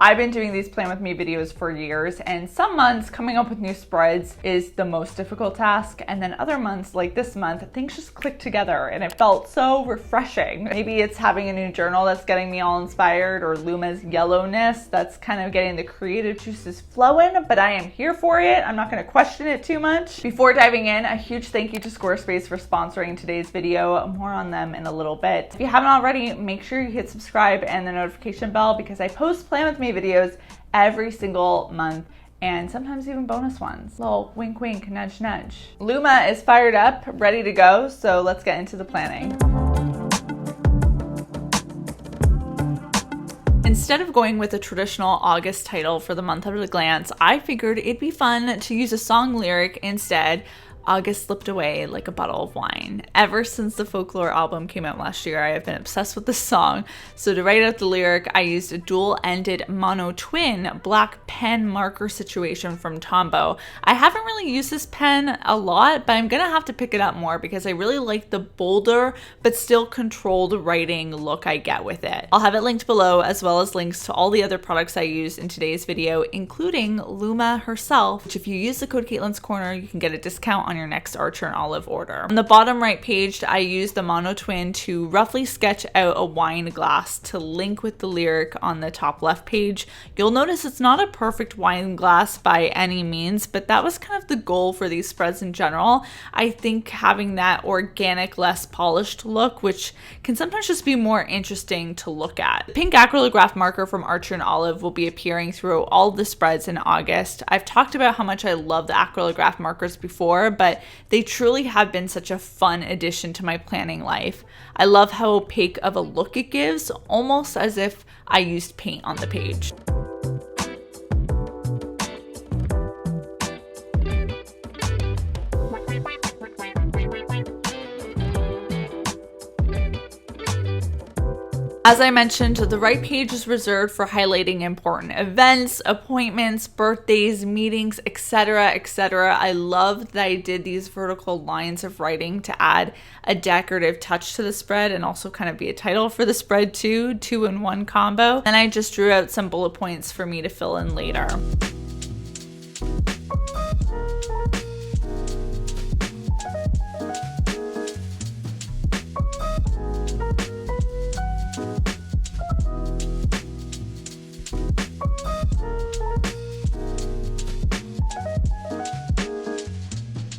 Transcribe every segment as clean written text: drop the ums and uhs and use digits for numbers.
I've been doing these Plan With Me videos for years, and some months coming up with new spreads is the most difficult task, and then other months like this month, things just click together and it felt so refreshing. Maybe it's having a new journal that's getting me all inspired, or Luma's yellowness that's kind of getting the creative juices flowing, but I am here for it. I'm not going to question it too much. Before diving in, a huge thank you to Squarespace for sponsoring today's video. More on them in a little bit. If you haven't already, make sure you hit subscribe and the notification bell because I post Plan With Me videos every single month, and sometimes even bonus ones. Little wink wink, nudge nudge. Luma is fired up, ready to go, so let's get into the planning. Instead of going with a traditional August title for the month at a glance, I figured it'd be fun to use a song lyric instead. August slipped away like a bottle of wine. Ever since the Folklore album came out last year, I have been obsessed with this song. So to write out the lyric, I used a dual-ended mono-twin black pen marker situation from Tombow. I haven't really used this pen a lot, but I'm gonna have to pick it up more because I really like the bolder but still controlled writing look I get with it. I'll have it linked below, as well as links to all the other products I used in today's video, including Luma herself, which if you use the code Caitlin's Corner, you can get a discount on your next Archer and Olive order. On the bottom right page, I used the mono twin to roughly sketch out a wine glass to link with the lyric on the top left page. You'll notice it's not a perfect wine glass by any means, but that was kind of the goal for these spreads in general. I think having that organic, less polished look, which can sometimes just be more interesting to look at. The pink acrylograph marker from Archer and Olive will be appearing through all the spreads in August. I've talked about how much I love the acrylograph markers before, but they truly have been such a fun addition to my planning life. I love how opaque of a look it gives, almost as if I used paint on the page. As I mentioned, the right page is reserved for highlighting important events, appointments, birthdays, meetings, etc., etc. I love that I did these vertical lines of writing to add a decorative touch to the spread and also kind of be a title for the spread too, 2-in-1 combo. And I just drew out some bullet points for me to fill in later.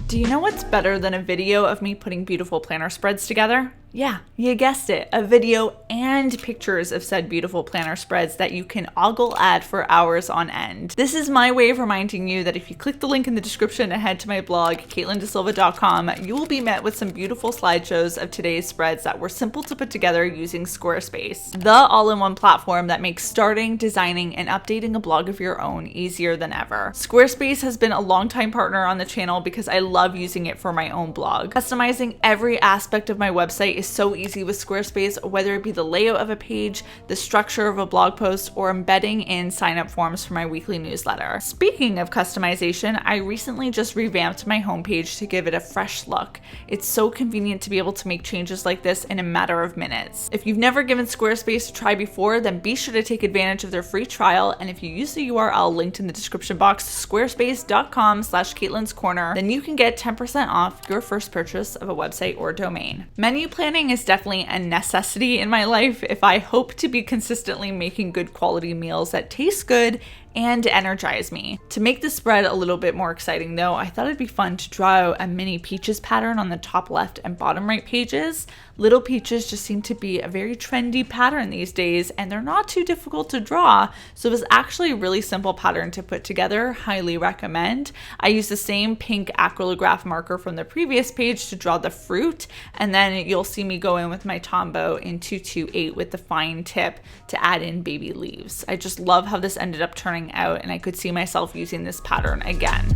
Do you know what's better than a video of me putting beautiful planner spreads together? Yeah, you guessed it, a video and pictures of said beautiful planner spreads that you can ogle at for hours on end. This is my way of reminding you that if you click the link in the description and head to my blog, CaitlinDeSilva.com, you will be met with some beautiful slideshows of today's spreads that were simple to put together using Squarespace, the all-in-one platform that makes starting, designing, and updating a blog of your own easier than ever. Squarespace has been a longtime partner on the channel because I love using it for my own blog. Customizing every aspect of my website is so easy with Squarespace, whether it be the layout of a page, the structure of a blog post, or embedding in sign-up forms for my weekly newsletter. Speaking of customization, I recently just revamped my homepage to give it a fresh look. It's so convenient to be able to make changes like this in a matter of minutes. If you've never given Squarespace a try before, then be sure to take advantage of their free trial, and if you use the URL linked in the description box, squarespace.com/Caitlin's Corner, then you can get 10% off your first purchase of a website or domain. Menu planning is definitely a necessity in my life if I hope to be consistently making good quality meals that taste good and energize me. To make the spread a little bit more exciting though, I thought it'd be fun to draw out a mini peaches pattern on the top left and bottom right pages. Little peaches just seem to be a very trendy pattern these days, and they're not too difficult to draw, so it was actually a really simple pattern to put together. Highly recommend. I used the same pink acrylograph marker from the previous page to draw the fruit, and then you'll see me go in with my Tombow in 228 with the fine tip to add in baby leaves. I just love how this ended up turning out, and I could see myself using this pattern again.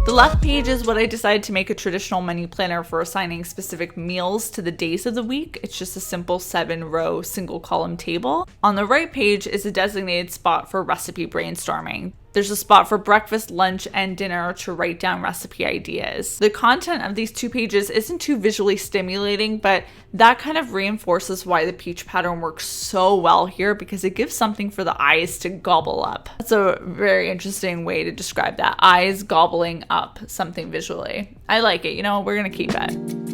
The left page is what I decided to make a traditional menu planner for assigning specific meals to the days of the week. It's just a simple 7-row single column table. On the right page is a designated spot for recipe brainstorming. There's a spot for breakfast, lunch, and dinner to write down recipe ideas. The content of these 2 pages isn't too visually stimulating, but that kind of reinforces why the peach pattern works so well here, because it gives something for the eyes to gobble up. That's a very interesting way to describe that. Eyes gobbling up something visually. I like it. You know, we're gonna keep it.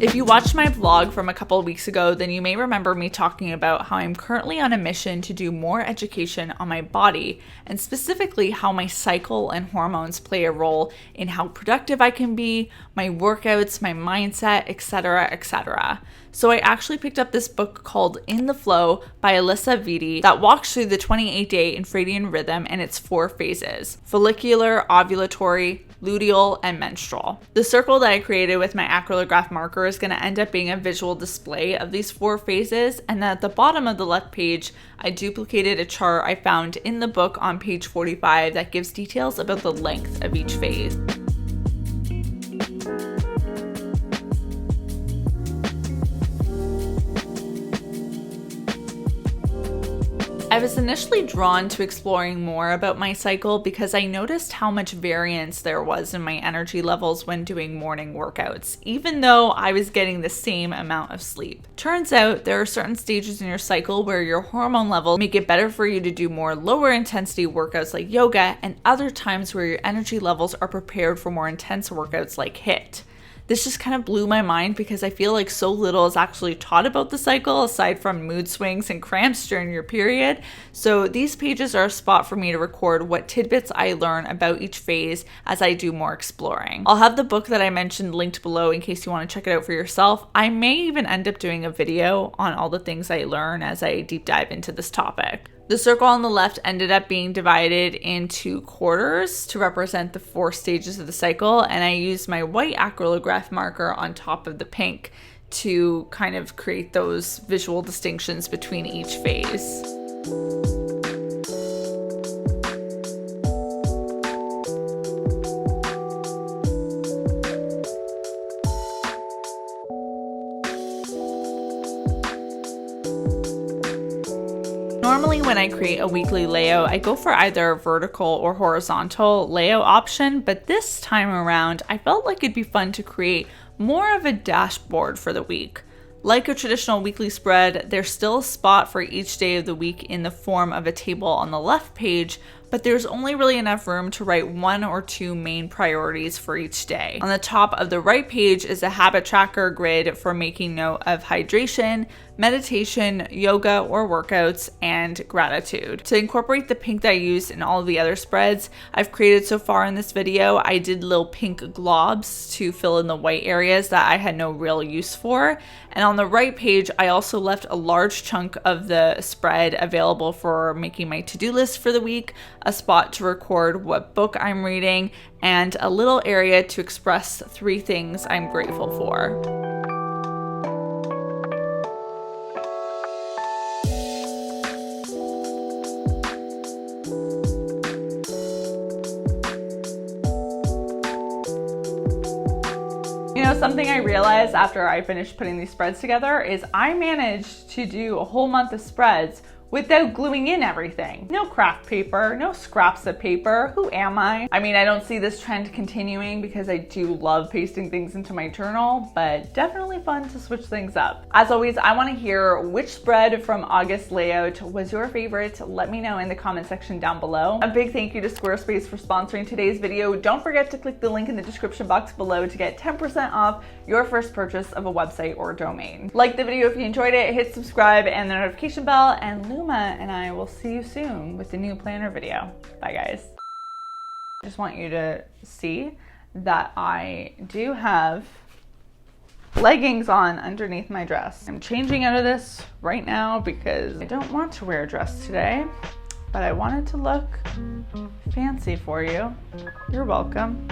If you watched my vlog from a couple of weeks ago, then you may remember me talking about how I'm currently on a mission to do more education on my body, and specifically how my cycle and hormones play a role in how productive I can be, my workouts, my mindset, etc., etc. So I actually picked up this book called In the Flow by Alisa Vitti that walks through the 28-day infradian rhythm and its 4 phases: follicular, ovulatory, luteal, and menstrual. The circle that I created with my acrylograph marker is going to end up being a visual display of these 4 phases, and then at the bottom of the left page, I duplicated a chart I found in the book on page 45 that gives details about the length of each phase. I was initially drawn to exploring more about my cycle because I noticed how much variance there was in my energy levels when doing morning workouts, even though I was getting the same amount of sleep. Turns out there are certain stages in your cycle where your hormone level make it better for you to do more lower intensity workouts like yoga, and other times where your energy levels are prepared for more intense workouts like HIIT. This just kind of blew my mind because I feel like so little is actually taught about the cycle aside from mood swings and cramps during your period. So these pages are a spot for me to record what tidbits I learn about each phase as I do more exploring. I'll have the book that I mentioned linked below in case you want to check it out for yourself. I may even end up doing a video on all the things I learn as I deep dive into this topic. The circle on the left ended up being divided into quarters to represent the 4 stages of the cycle, and I used my white acrylograph marker on top of the pink to kind of create those visual distinctions between each phase. Normally when I create a weekly layout, I go for either a vertical or horizontal layout option, but this time around, I felt like it'd be fun to create more of a dashboard for the week. Like a traditional weekly spread, there's still a spot for each day of the week in the form of a table on the left page, but there's only really enough room to write 1 or 2 main priorities for each day. On the top of the right page is a habit tracker grid for making note of hydration, meditation, yoga or workouts, and gratitude. To incorporate the pink that I used in all of the other spreads I've created so far in this video, I did little pink globs to fill in the white areas that I had no real use for. And on the right page, I also left a large chunk of the spread available for making my to-do list for the week, a spot to record what book I'm reading, and a little area to express 3 things I'm grateful for. You know, something I realized after I finished putting these spreads together is I managed to do a whole month of spreads without gluing in everything. No craft paper, no scraps of paper. Who am I? I mean, I don't see this trend continuing because I do love pasting things into my journal, but definitely fun to switch things up. As always, I want to hear which spread from August layout was your favorite. Let me know in the comment section down below. A big thank you to Squarespace for sponsoring today's video. Don't forget to click the link in the description box below to get 10% off your first purchase of a website or domain. Like the video if you enjoyed it, hit subscribe and the notification bell, and Luma and I will see you soon with the new planner video. Bye guys. I just want you to see that I do have leggings on underneath my dress. I'm changing out of this right now because I don't want to wear a dress today, but I wanted to look fancy for you. You're welcome.